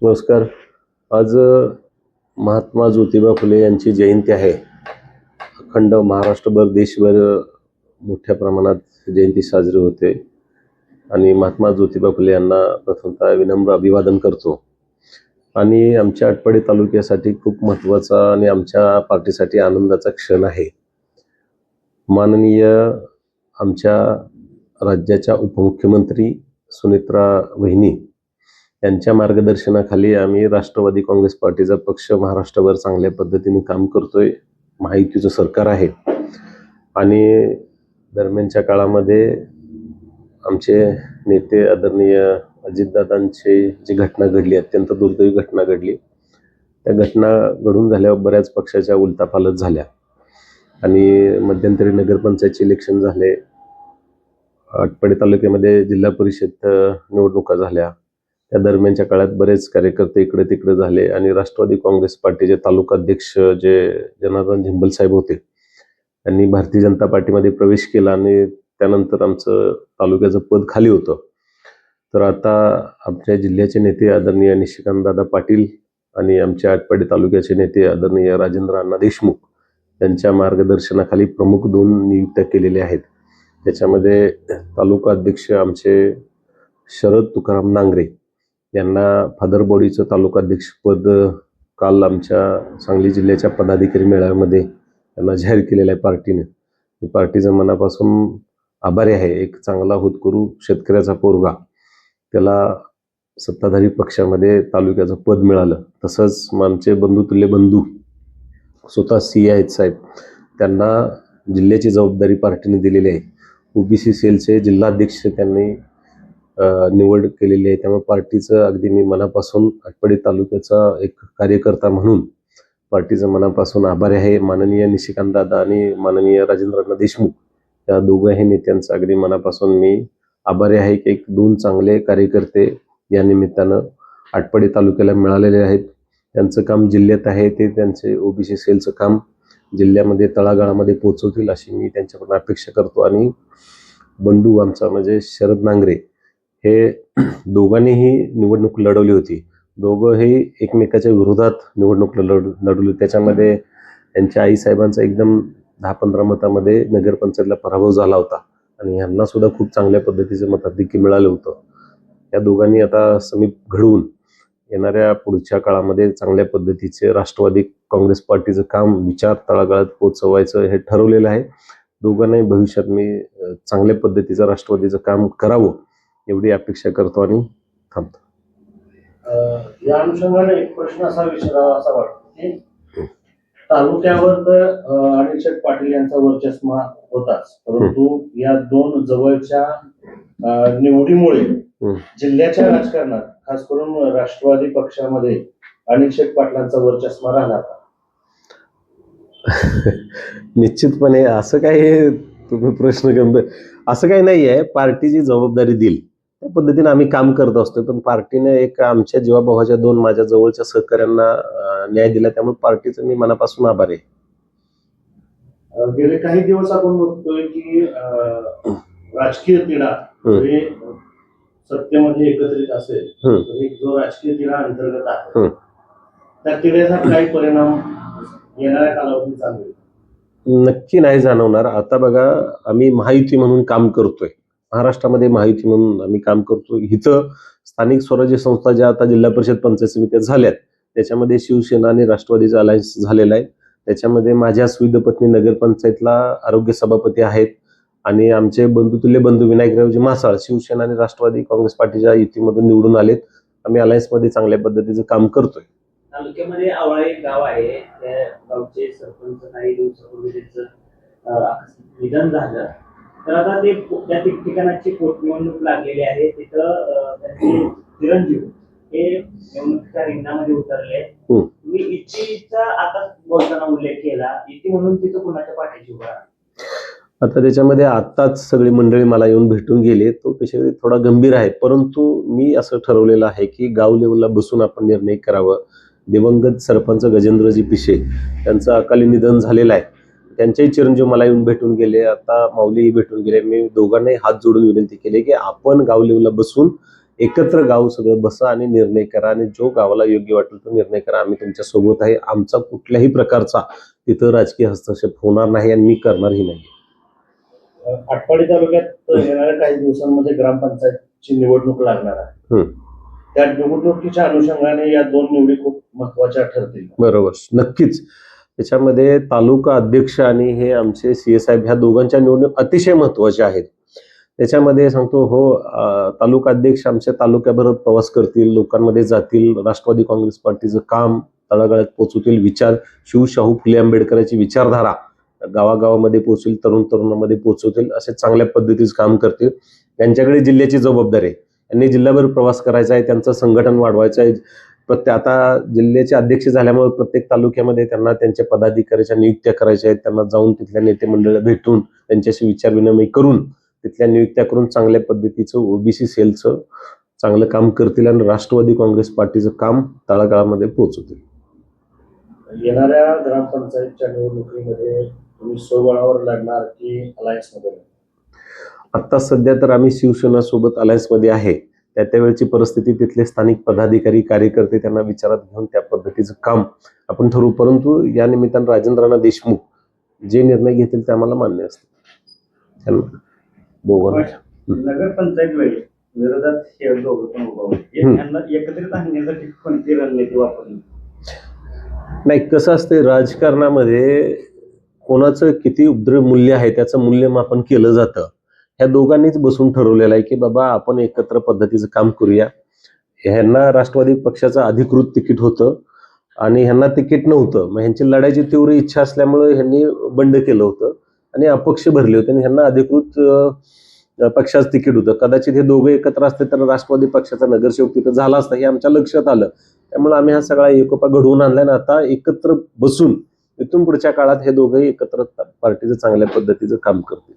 नमस्कार. आज महात्मा ज्योतिबा फुले यांची जयंती आहे. अखंड महाराष्ट्रभर, देशभर मोठ्या प्रमाणात जयंती साजरी होते आणि महात्मा ज्योतिबा फुले यांना प्रथमतः विनम्र अभिवादन करतो. आणि आमच्या आटपाडी तालुक्यासाठी खूप महत्त्वाचा आणि आमच्या पार्टीसाठी आनंदाचा क्षण आहे. माननीय आमच्या राज्याच्या उपमुख्यमंत्री सुनेत्रा वहिनी यांच्या मार्गदर्शनाखाली आम्ही राष्ट्रवादी काँग्रेस पार्टीचा पक्ष महाराष्ट्रभर चांगल्या पद्धतीने काम करतोय. महायुतीचं सरकार आहे आणि दरम्यानच्या काळामध्ये आमचे नेते आदरणीय अजितदादांची जी घटना घडली, अत्यंत दुर्दैवी घटना घडली, त्या घटना घडून झाल्यावर बऱ्याच पक्षाच्या उलथापालथ झाल्या आणि मध्यंतरी नगरपंचायतचे इलेक्शन झाले. आटपाडी तालुक्यामध्ये जिल्हा परिषद निवडणुका झाल्या. त्या दरम्यानच्या काळात बरेच कार्यकर्ते इकडे तिकडे झाले आणि राष्ट्रवादी काँग्रेस पार्टीचे तालुका अध्यक्ष जे जनार्दन झिंबल साहेब होते, त्यांनी भारतीय जनता पार्टीमध्ये प्रवेश केला आणि त्यानंतर आमचं तालुक्याचं पद खाली होतं. तर आता आमच्या जिल्ह्याचे नेते आदरणीय निशिकांतदादा पाटील आणि आमच्या आटपाडी तालुक्याचे नेते आदरणीय राजेंद्र अण्णा देशमुख यांच्या मार्गदर्शनाखाली प्रमुख 2 नियुक्त्या केलेल्या आहेत. त्याच्यामध्ये तालुका अध्यक्ष आमचे शरद तुकाराम नांगरे यांना फादर बॉडीचं तालुका अध्यक्षपद काल आमच्या सांगली जिल्ह्याच्या पदाधिकारी मेळाव्यामध्ये त्यांना जाहीर केलेलं आहे पार्टीने. मी पार्टीचं मनापासून आभारी आहे. एक चांगला होतकरू शेतकऱ्याचा पोरगा, त्याला सत्ताधारी पक्षामध्ये तालुक्याचं पद मिळालं. तसंच आमचे बंधुतुल्य बंधू स्वतः सी आहेत साहेब, त्यांना जिल्ह्याची जबाबदारी पार्टीने दिलेली आहे. ओबीसी सेलचे जिल्हाध्यक्ष त्यांनी निवड केलेली आहे. त्यामुळे पार्टीचं अगदी मी मनापासून आटपाडी तालुक्याचा एक कार्यकर्ता म्हणून पार्टीचं मनापासून आभारी आहे. माननीय निशिकांतदादा आणि माननीय राजेंद्र देशमुख या दोघंही नेत्यांचा अगदी मनापासून मी आभारी आहे की एक 2 चांगले कार्यकर्ते या निमित्तानं आटपाडी तालुक्याला मिळालेले आहेत. त्यांचं काम जिल्ह्यात आहे, ते त्यांचे ओबीसी सेलचं काम जिल्ह्यामध्ये तळागाळामध्ये पोहोचवतील अशी मी त्यांच्याकडून अपेक्षा करतो. आणि बंडू आमचा म्हणजे शरद नांगरे, हे दोघांनीही निवडणूक लढवली होती. दोघंही एकमेकाच्या विरोधात निवडणूक लढवली. त्याच्यामध्ये त्यांच्या आईसाहेबांचा एकदम 10-15 मतामध्ये नगरपंचायतला पराभव झाला होता आणि यांना सुद्धा खूप चांगल्या पद्धतीचं मताधिक्य मिळालं होतं. या दोघांनी आता समीप घडवून येणाऱ्या पुढच्या काळामध्ये चांगल्या पद्धतीचे राष्ट्रवादी काँग्रेस पार्टीचं काम, विचार तळागाळात पोहोचवायचं हे ठरवलेलं आहे. दोघांनाही भविष्यात मी चांगल्या पद्धतीचं राष्ट्रवादीचं काम करावं एवढी अपेक्षा करतो आणि थांबतो. या अनुषंगाने एक प्रश्न असा विचारावा असा वाटतो की तालुक्यावर तर अनिल पाटील यांचा वर्चस्व होताच, परंतु या 2 जवळच्या निवडीमुळे जिल्ह्याच्या राजकारणात खास करून राष्ट्रवादी पक्षामध्ये अनिल पाटलांचा वर्चस्व राहणार का? निश्चितपणे असं काही तुम्ही प्रश्न गंभीर, असं काही नाही आहे. पार्टीची जबाबदारी देईल त्या पद्धतीने आम्ही काम करत असतो. पण पार्टीने एक आमच्या जीवाभावाच्या 2 माझ्या जवळच्या सहकाऱ्यांना न्याय दिला, त्यामुळे पार्टीचं मी मनापासून आभारी आहे. गेले काही दिवस आपण बघतोय की राजकीय तिढा सत्तेमध्ये एकत्रित असेल तर एक जो राजकीय तिढा अंतर्गत आहे, त्या तिढ्याचा काही परिणाम येणाऱ्या कालावधीत जाणवेल? नक्की नाही जाणवणार. आता बघा, आम्ही महायुती म्हणून काम करतोय. महाराष्ट्रामध्ये महायुती म्हणून आम्ही काम करतो. इथं स्थानिक स्वराज्य संस्था ज्या आता जिल्हा परिषद पंचायत समित्या झाल्यात, त्याच्यामध्ये शिवसेना आणि राष्ट्रवादीचा अलायन्स झालेला आहे. त्याच्यामध्ये माझ्या सुविध पत्नी नगरपंचायतला आरोग्य सभापती आहेत आणि आमचे बंधुतुल्य बंधू विनायकरावजी मासाळ शिवसेना आणि राष्ट्रवादी काँग्रेस पार्टीच्या युतीमधून निवडून आलेत. आम्ही अलायन्समध्ये चांगल्या पद्धतीचं काम करतोय. तालुक्यामध्ये आवळा एक गाव आहे, त्या गावचे सरपंच काही दिवसापूर्वी त्यांचं निधन झालं. तर आता ते त्या ठिकाणाची पोटनिवडणूक लागलेली आहे. तिथं त्यांचे चिरंजीव हे निवडणुकीच्या रिंगणामध्ये उतरले. तुम्ही इच्छेचा आता बोलताना उल्लेख केला, इथे म्हणून तिथं कुणाच्या पाठीशी उभा? आता त्याच्यामध्ये आत्ताच सगळी मंडळी मला येऊन भेटून गेले. तो विषय थोडा गंभीर आहे, परंतु मी असं ठरवलेलं आहे की गाव लेवलला बसून आपण निर्णय करावं. दिवंगत सरपंच गजेंद्रजी पिशे त्यांचं अकाली निधन झालेलं आहे. त्यांच्याही चिरंजीव मला येऊन भेटून गेले. आता माऊलीही भेटून गेले. मी दोघांनाही हात जोडून विनंती केली की आपण गाव लेवलला बसून एकत्र गाव सगळं बसा आणि निर्णय करा आणि जो गावाला योग्य वाटेल तो निर्णय करा. आम्ही तुमच्या सोबत आहे. आमचा कुठल्याही प्रकारचा तिथं राजकीय हस्तक्षेप होणार नाही आणि मी करणारही नाही. आटपाडी तालुक्यात येणाऱ्या काही दिवसांमध्ये ग्रामपंचायतची निवडणूक लागणार आहे. त्या निवडणुकीच्या अनुषंगाने या दोन निवडी खूप महत्वाच्या ठरतील. बरोबर, नक्कीच. त्याच्यामध्ये तालुका अध्यक्ष आणि हे आमचे CS साहेब ह्या दोघांच्या निवडणूक अतिशय महत्वाच्या आहेत. त्याच्यामध्ये सांगतो तालुका अध्यक्ष आमच्या तालुक्याबरोबर प्रवास करतील, लोकांमध्ये जातील, राष्ट्रवादी काँग्रेस पार्टीचं काम तळागाळात पोहोचवतील, विचार शाहू फुले आंबेडकरांची विचारधारा गावागावामध्ये पोहोचेल, तरुणांमध्ये पोहोचवतील, असे चांगल्या पद्धतीचं काम करतील. त्यांच्याकडे जिल्ह्याची जबाबदारी आहे. त्यांनी जिल्हाभर प्रवास करायचा आहे, त्यांचं संघटन वाढवायचं आहे. आता जिल्ह्याचे अध्यक्ष झाल्यामुळे प्रत्येक तालुक्यामध्ये त्यांना त्यांच्या पदाधिकाऱ्याच्या नियुक्त्या करायच्या आहेत. त्यांना जाऊन तिथल्या नेते मंडळ भेटून त्यांच्याशी विचार विनिमय करून तिथल्या नियुक्त्या करून चांगल्या पद्धतीचं OBC सेलचं चांगलं काम करतील आणि राष्ट्रवादी काँग्रेस पार्टीचं काम तळागाळामध्ये पोहोचवतील. येणाऱ्या ग्रामपंचायतच्या निवडणुकीमध्ये तुम्ही स्वबळावर लढणार की अलायन्स मध्ये? आता सध्या तर आम्ही शिवसेना सोबत अलायन्समध्ये आहे. त्यावेळची परिस्थिती, तिथले स्थानिक पदाधिकारी कार्यकर्ते त्यांना विचारात घेऊन त्या पद्धतीचं काम आपण ठरवू. परंतु या निमित्तानं राजेंद्र देशमुख जे निर्णय घेतील ते आम्हाला मान्य असतील. नगरपंचायत वेळी विरोधात हे दोघं पण उभा होते. यांना एकत्रित आणण्यासाठी कोणती रणनीती वापरली? नाही, कसं असते राजकारणामध्ये कोणाचं किती उपद्रव मूल्य आहे त्याचं मूल्यमापन केलं जातं. ह्या दोघांनीच बसून ठरवलेलं आहे की बाबा आपण एकत्र पद्धतीचं काम करूया. ह्यांना राष्ट्रवादी पक्षाचं अधिकृत तिकीट होतं आणि ह्यांना तिकीट नव्हतं. मग ह्यांची लढायची तीव्र इच्छा असल्यामुळे ह्यांनी बंड केलं होतं आणि अपक्ष भरले होते आणि ह्यांना अधिकृत पक्षाचं तिकीट होतं. कदाचित हे दोघं एकत्र असते तर राष्ट्रवादी पक्षाचा नगरसेवक तिथं झाला असता हे आमच्या लक्षात आलं. त्यामुळे आम्ही हा सगळा एकोपा घडवून आणलाय ना. आता एकत्र बसून इथून पुढच्या काळात हे दोघंही एकत्र पार्टीचं चांगल्या पद्धतीचं काम करतील.